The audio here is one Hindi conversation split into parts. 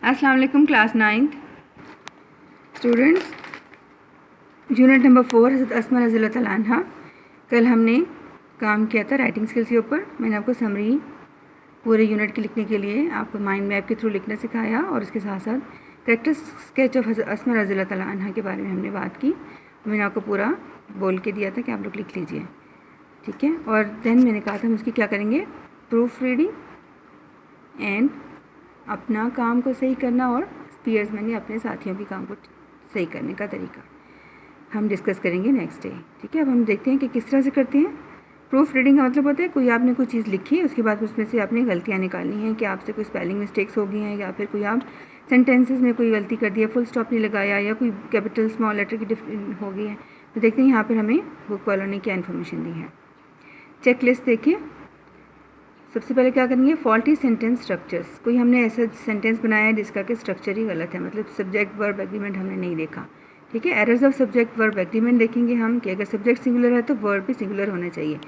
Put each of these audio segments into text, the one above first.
अस्सलाम वालेकुम class 9th students, unit number 4 हज़रत अस्मा रज़ियल्लाहु तआला अन्हा। कल हमने काम किया था राइटिंग स्किल्स के ऊपर। मैंने आपको समरी पूरे यूनिट के लिखने के लिए आपको माइंड मैप के थ्रू लिखना सिखाया और उसके साथ साथ character sketch of Hazrat Asma रज़ियल्लाहु तआला अन्हा के बारे में हमने बात की। मैंने आपको पूरा बोल के दिया था कि आप लोग लिख लीजिए, ठीक है। और देन मैंने कहा था हम उसकी क्या करेंगे, प्रूफ रीडिंग एंड अपना काम को सही करना और पीयर्स मैंने अपने साथियों के काम को सही करने का तरीका हम डिस्कस करेंगे नेक्स्ट डे, ठीक है। अब हम देखते हैं कि किस तरह से करते हैं। प्रूफ रीडिंग का मतलब होता है कोई आपने कोई चीज़ लिखी, उसके बाद उसमें से आपने गलतियाँ निकालनी हैं कि आपसे कोई स्पेलिंग मिस्टेक्स हो गई हैं या फिर कोई आप सेंटेंसेस में कोई गलती कर दिया, फुल स्टॉप नहीं लगाया या कोई कैपिटल स्मॉल लेटर की डिफरेंट हो गई है। तो देखते हैं यहाँ पर हमें बुक वालों ने क्या इन्फॉर्मेशन दी है। चेक लिस्ट देखिए। सबसे पहले क्या करेंगे, फॉल्टी सेंटेंस स्ट्रक्चर्स। कोई हमने ऐसा सेंटेंस बनाया है जिसका कि स्ट्रक्चर ही गलत है, मतलब सब्जेक्ट वर्ब एग्रीमेंट हमने नहीं देखा, ठीक है। Errors of subject verb agreement देखेंगे हम कि अगर सब्जेक्ट सिंगुलर है तो वर्ब भी सिंगुलर होना चाहिए।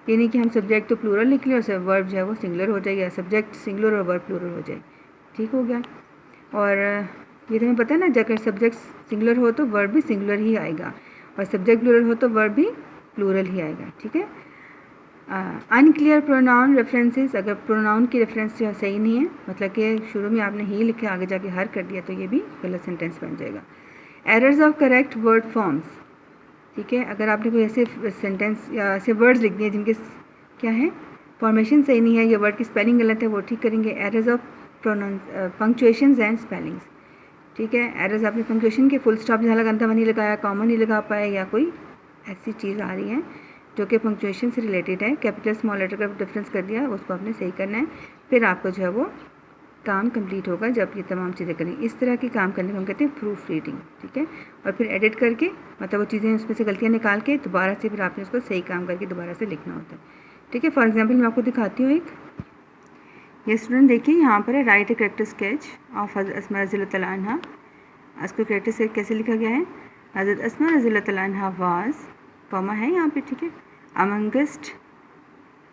ये नहीं कि हम सब्जेक्ट तो प्लूरल लिख लें और वर्ब जो है वो सिंगुलर हो जाए या सब्जेक्ट सिंगुलर और वर्ब प्लूरल हो जाए, ठीक हो गया। और ये तो हमें पता है ना, अगर सब्जेक्ट सिंगुलर हो तो वर्ब भी सिंगुलर ही आएगा और सब्जेक्ट प्लूरल हो तो वर्ब भी प्लूरल ही आएगा, ठीक है। अनक्लियर प्रोनाउन रेफरेंसेस, अगर प्रोनाउन की रेफरेंस जो सही नहीं है, मतलब कि शुरू में आपने ही लिखे आगे जाके हर कर दिया, तो ये भी गलत सेंटेंस बन जाएगा। Errors of correct word forms, ठीक है। अगर आपने कोई ऐसे सेंटेंस या ऐसे वर्ड्स लिख दिए जिनके क्या है फॉर्मेशन सही नहीं है या वर्ड की स्पेलिंग गलत है, वो ठीक करेंगे। Errors of punctuations and spellings, ठीक है। एरर्स आपने पंक्चुएशन के फुल स्टॉप जहाँ लगाना था वहाँ नहीं लगाया, कॉमा नहीं लगा पाए या कोई ऐसी चीज़ आ रही है जो कि पंक्चुएशन से रिलेटेड है, कैपिटल स्मॉल लेटर का डिफरेंस कर दिया, उसको आपने सही करना है। फिर आपको जो है वो काम कंप्लीट होगा जब ये तमाम चीज़ें करें। इस तरह के काम करने को हम कहते हैं प्रूफ रीडिंग, ठीक है। और फिर एडिट करके, मतलब वो चीज़ें उसमें से गलतियाँ निकाल के दोबारा से फिर आपने उसको सही काम करके दोबारा से लिखना होता है, ठीक है। फॉर एग्जाम्पल मैं आपको दिखाती हूँ एक। ये स्टूडेंट देखिए यहाँ पर है, right a character sketch of Hazrat Asma रज़ियल्लाहु तआला अन्हा। उसको कैरेक्टर स्केच कैसे लिखा गया है, हज़रत अस्मा रज़ियल्लाहु तआला अन्हा वाज, कॉमा है यहाँ पे, ठीक है, अमंगस्ट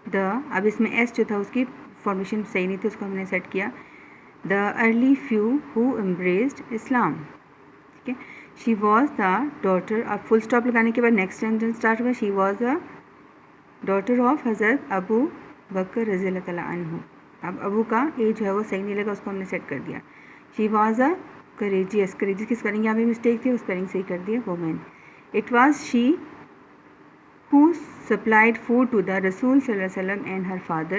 द, अब इसमें एस जो था उसकी फॉर्मेशन सही नहीं थी, उसको हमने सेट किया। The early few who embraced Islam, ठीक है। शी वॉज द डॉटर, अब फुल स्टॉप लगाने के बाद नेक्स्ट सेंटेंस स्टार्ट हुआ, she was the daughter of Hazrat Abu बकर रज़ियल्लाहु तआला अन्हु। अब अबू का ए जो है वो सही नहीं लगा, उसको हमने सेट कर दिया। She was a courageous, courageous की स्पेलिंग यहाँ पे मिस्टेक थी, वो स्पेलिंग सही कर दिया, women. It was she who supplied food to the Rasul sallallahu alaihi wasallam and her father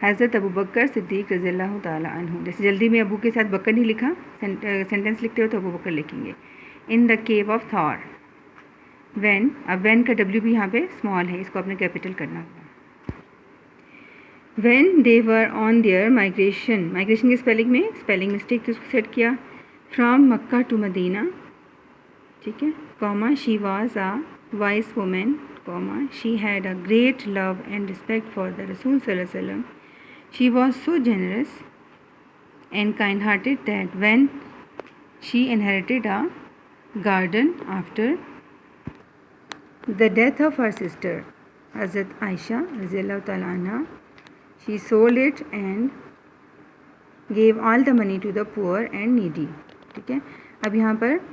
हज़रत अबू बकर सिद्दीक़ रज़ियल्लाहु ताला अन्हु। जैसे जल्दी में अबू के साथ बकर नहीं लिखा, सेंटेंस लिखते हो तो अबू बकर लिखेंगे। In the cave of Thor, when, अब वैन का डब्ल्यू भी यहाँ पे स्मॉल है, इसको आपने कैपिटल करना होगा। When they were on their migration, migration की स्पेलिंग में स्पेलिंग मिस्टेक थी, उसको सेट किया। फ्राम मक्का टू मदीना, ठीक है, comma, she was a wise woman, comma, she had a great love and respect for the Rasul sallallahu alaihi wasallam. She was so generous and kind-hearted that when she inherited a garden after the death of her sister Hazrat Aisha radhiyallahu ta'ala anha, she sold it and gave all the money to the poor and needy, ठीक है। अब यहाँ पर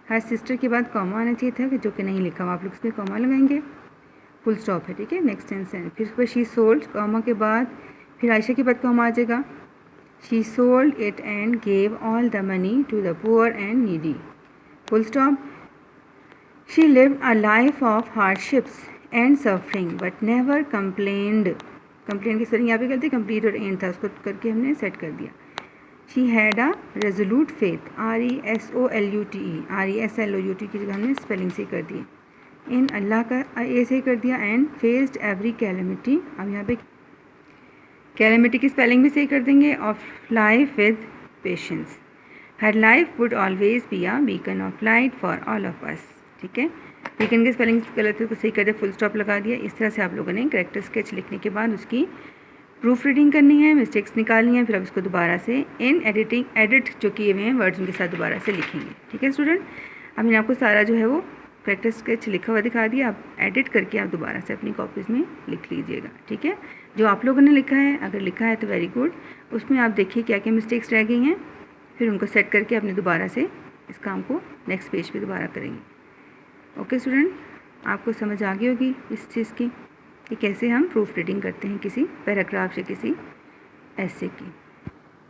हर सिस्टर के बाद कॉमा आना चाहिए था, जो कि नहीं लिखा हुआ, आप लोग इसमें कॉमा लगाएंगे, फुल स्टॉप है, ठीक है। नेक्स्ट सेंटेंस फिर पर शी सोल्ड, कॉमा के बाद फिर आयशा के बाद कॉमा आ जाएगा। She sold it and gave all the money to the poor and needy, full stop. She lived a life of hardships and suffering but never complained, complain की स्पेलिंग यहाँ पे करते कंप्लीट और एंड था, उसको करके हमने सेट कर दिया। She had a resolute faith, RESOLUTE, RESLOUT की जगह हमने स्पेलिंग सही कर दी, इन अल्लाह का ए सही कर दिया, एंड फेस्ड एवरी कैलेमिटी, अब यहाँ पे कैलेमिटी की स्पेलिंग भी सही कर देंगे, of life with patience. Her life would always be a beacon of light for all of us, ठीक है। बीकन की स्पेलिंग गलत है, उसको सही कर दिया, फुल स्टॉप लगा दिया। इस तरह से आप लोगों ने कैरेक्टर स्केच लिखने के बाद उसकी प्रूफ रीडिंग करनी है, मिस्टेक्स निकालनी है, फिर अब इसको दोबारा से इन एडिट जो किए हुए हैं वर्ड्स उनके साथ दोबारा से लिखेंगे, ठीक है स्टूडेंट। अब मैंने आपको सारा जो है वो करेक्टर स्केच लिखा हुआ दिखा दिया, आप एडिट करके आप दोबारा से अपनी कॉपीज़ में लिख लीजिएगा, ठीक है। जो आप लोगों ने लिखा है, अगर लिखा है तो वेरी गुड, उसमें आप देखिए क्या क्या मिस्टेक्स रह गई हैं, फिर उनको सेट करके अपने दोबारा से इस काम को नेक्स्ट पेज पे दोबारा करेंगे। ओके स्टूडेंट, आपको समझ आ गई होगी इस चीज़ की कि कैसे हम प्रूफ रीडिंग करते हैं किसी पैराग्राफ या किसी ऐसे की।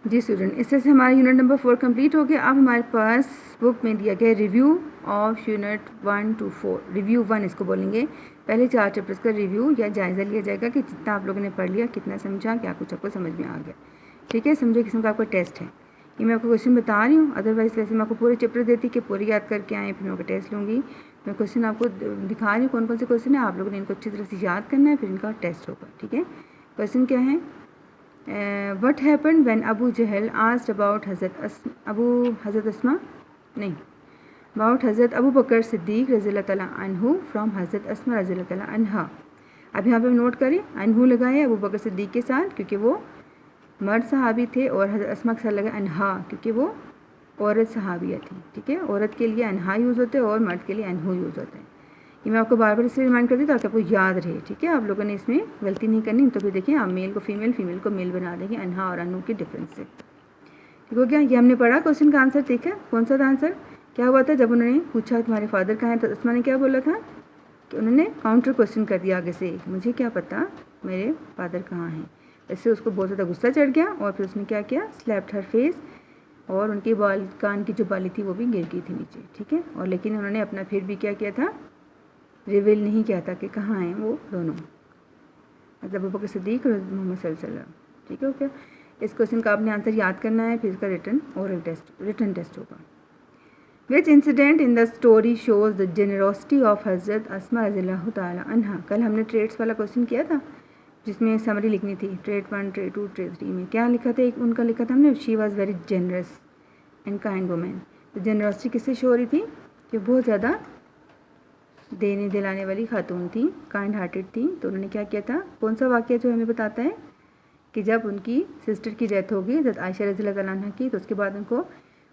जी स्टूडेंट, इस तरह से हमारा यूनिट नंबर 4 कंप्लीट हो गया। अब हमारे पास बुक में दिया गया review of unit 1 to 4। Review 1 इसको बोलेंगे, पहले 4 चैप्टर्स का रिव्यू या जायज़ा लिया जाएगा कि जितना आप लोगों ने पढ़ लिया, कितना समझा, क्या कुछ आपको समझ में आ गया, ठीक है। समझो किस्म का आपका टेस्ट है, ये मैं आपको क्वेश्चन बता रही हूँ। अदरवाइज़ वैसे मैं आपको पूरे चैप्टर देती कि पूरी याद करके आएँ, फिर मैं आपका टेस्ट लूँगी। मैं क्वेश्चन आपको दिखा रही हूँ कौन कौन से क्वेश्चन है, आप लोगों ने इनको अच्छी तरह से याद करना है, फिर इनका टेस्ट होगा, ठीक है। क्वेश्चन क्या है, what happened when Abu Jahl asked about Hazrat Asma नहीं about Hazrat Abu Bakr Siddiq रज़ियल्लाहु तआला अन्हु from Hazrat Asma रज़ियल्लाहु तआला अन्हा। अब यहाँ पे नोट करें, अन्हु लगाए अबू बकर सिद्दीक के साथ क्योंकि वो मर्द सहाबी थे, और हज़रत अस्मा के साथ लगा अन्हा क्योंकि वो औरत सहाबिया थी, ठीक है। औरत के लिए अन्हा यूज़ होते हैं और मर्द के लिए अन्हु यूज़ होते हैं। ये मैं आपको बार बार इसलिए रिमाइंड करती हूँ ताकि आपको याद रहे, ठीक है। आप लोगों ने इसमें गलती नहीं करनी, तो फिर देखिए आप मेल को फीमेल, फीमेल को मेल बना देंगे अन्हा और अनु के डिफरेंस से, ठीक हो गया। ये हमने पढ़ा क्वेश्चन का आंसर, ठीक है। कौन सा था आंसर, क्या हुआ था जब उन्होंने पूछा तुम्हारे फादर कहाँ हैं, तो अस्मा ने क्या बोला था कि उन्होंने काउंटर क्वेश्चन कर दिया आगे से, मुझे क्या पता मेरे फादर कहाँ हैं। इससे उसको बहुत ज़्यादा गुस्सा चढ़ गया और फिर उसने क्या किया, स्लैप्ड हर फेस, और उनकी कान की जो बाली थी वो भी गिर गई थी नीचे, ठीक है। और लेकिन उन्होंने अपना फिर भी क्या किया था, रिवील नहीं किया था कि कहाँ हैं वो दोनों, मतलब अबू बकर सिद्दीक और मोहम्मद सल्लल्लाहु अलैहि वसल्लम, ठीक है। ओके, इस क्वेश्चन का आपने आंसर याद करना है, फिर इसका रिटन टेस्ट होगा। Which incident in the story shows the generosity of Hazrat Asma रज़ियल्लाहु तआला अन्हा। कल हमने ट्रेड्स वाला क्वेश्चन किया था जिसमें समरी लिखनी थी, ट्रेड 1, ट्रेड 2, ट्रेड 3 में क्या लिखा था, एक उनका लिखा था हमने, she was very generous and kind women. तो जेनरोसिटी किससे शो हो रही थी कि बहुत ज़्यादा देने दिलाने वाली खातून थी, काइंड हार्टेड थी। तो उन्होंने क्या किया था, कौन सा वाक़या जो हमें बताता है कि जब उनकी सिस्टर की डेथ होगी हज़रत आयशा रज़ियल्लाहु तआला अन्हा की, तो उसके बाद उनको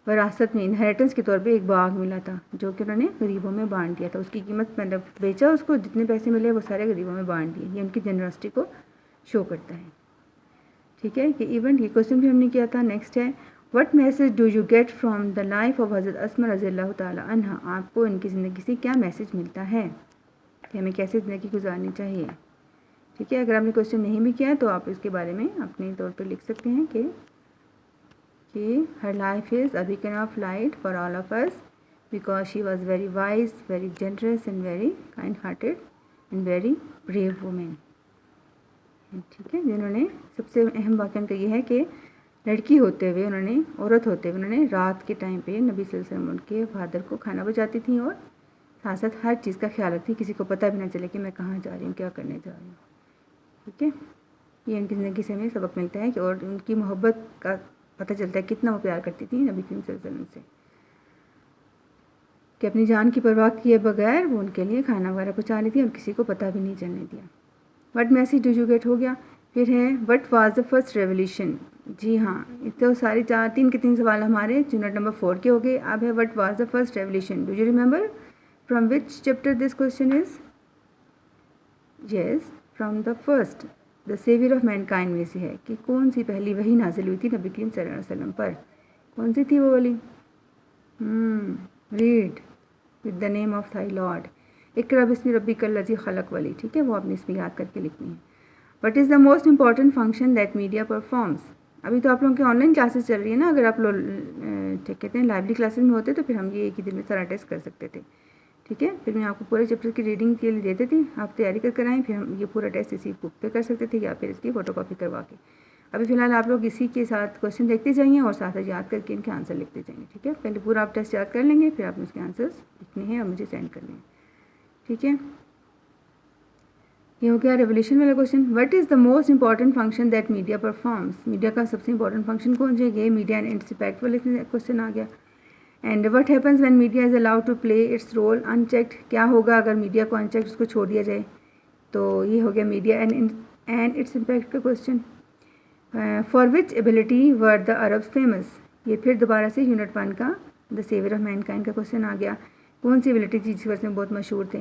विरासत में इनहेरिटेंस के तौर पे एक बाग मिला था जो कि उन्होंने गरीबों में बांट दिया था। उसकी कीमत मतलब बेचा उसको, जितने पैसे मिले वो सारे गरीबों में बांट दिए। ये उनकी जनरसिटी को शो करता है, ठीक है। ये इवेंट, ये क्वेश्चन भी हमने किया था। नेक्स्ट है, what message do you get from the life of Hazrat Asma रज़ियल्लाहु तआला अन्हा। आपको इनकी ज़िंदगी से क्या मैसेज मिलता है कि हमें कैसे ज़िंदगी गुजारनी चाहिए, ठीक है। अगर आपने क्वेश्चन नहीं भी किया तो आप इसके बारे में अपने तौर पर लिख सकते हैं कि हर life is a beacon of light for all of us because she was very wise, very generous and very kind hearted and very brave women, ठीक है। जिन्होंने सबसे अहम वाक़या उनका ये है कि लड़की होते हुए उन्होंने, औरत होते हुए उन्होंने रात के टाइम पे नबी सल्लल्लाहु अलैहि वसल्लम उनके फादर को खाना बचाती थी और साथ साथ हर चीज़ का ख्याल रखती, किसी को पता भी ना चले कि मैं कहाँ जा रही हूँ, क्या करने जा रही हूँ, ठीक है। ये उनकी ज़िंदगी से हमें सबक मिलता है कि, और उनकी मोहब्बत का पता चलता है कितना वो प्यार करती थी नबी करीम सल्लल्लाहु अलैहि वसल्लम से, कि अपनी जान की परवाह किए बगैर वो उनके लिए खाना वगैरह पहुँचा रही थी और किसी को पता भी नहीं चलने दिया। What message do you get हो गया। फिर है what was the first revolution. जी हाँ, तो सारी 3 के 3 सवाल हमारे यूनिट नंबर 4 के हो गए। अब है what was the first revolution. Do you remember from which chapter this question is. Yes, from the first, the saviour of mankind में से है कि कौन सी पहली वही नाजिल हुई थी नबी करीम सल्लल्लाहु अलैहि वसल्लम पर, कौन सी थी वो वाली। Read with the name of thy lord, इक़रा बिस्मि रब्बिकल लज़ी खलक वाली, ठीक है। वो आपने इसमें याद करके लिखनी है। What is the most important function that media performs. अभी तो आप लोगों की ऑनलाइन क्लासेस चल रही है ना, अगर आप लोग कहते हैं लाइवली क्लासेस में होते तो फिर हम ये एक ही दिन में सारा टेस्ट कर सकते थे, ठीक है। फिर मैं आपको पूरे चैप्टर की रीडिंग के लिए देती थी, आप तैयारी कर आएँ, फिर हम ये पूरा टेस्ट इसी बुक पे कर सकते थे या फिर इसकी फ़ोटोकॉपी करवा के। अभी फ़िलहाल आप लोग इसी के साथ क्वेश्चन देखते जाइए और साथ याद करके इनके आंसर लिखते जाइए, ठीक है। पहले पूरा आप टेस्ट याद कर लेंगे, फिर आपने उसके आंसर्स लिखने हैं और मुझे सेंड करने हैं, ठीक है। ये हो गया रेवोल्यूशन वाला question. What is the most important function that media performs. Media का सबसे इंपॉर्टेंट फंक्शन कौन सा है, मीडिया एंड इट्स इम्पैक्ट वाले क्वेश्चन आ गया। And what happens when media is allowed to play its role unchecked. क्या होगा अगर मीडिया को अनचेक्ड उसको छोड़ दिया जाए, तो ये हो गया मीडिया एंड इट्स इम्पैक्ट का question. For which ability were the Arabs famous. ये फिर दोबारा से यूनिट 1 का द सेवियर ऑफ मैनकाइंड का क्वेश्चन आ गया। कौन सी एबिलिटी जिस वर्ष में बहुत मशहूर थे।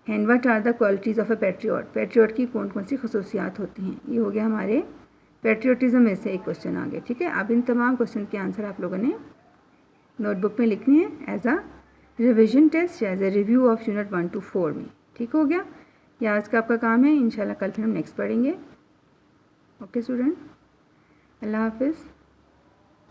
And what are the qualities of a patriot, patriot की कौन कौन सी खसूसियात होती हैं। ये हो गया हमारे पैट्रियटिज्म में से एक क्वेश्चन आ गया। ठीक है, अब इन तमाम क्वेश्चन के आंसर आप लोगों ने नोटबुक में लिखने हैं एज अ रिविजन टेस्ट या as a review of unit 1 to 4 में। ठीक हो गया, ये आज का आपका काम है। इंशाल्लाह कल फिर हम नेक्स्ट पढ़ेंगे। ओके स्टूडेंट, अल्लाह हाफिज़।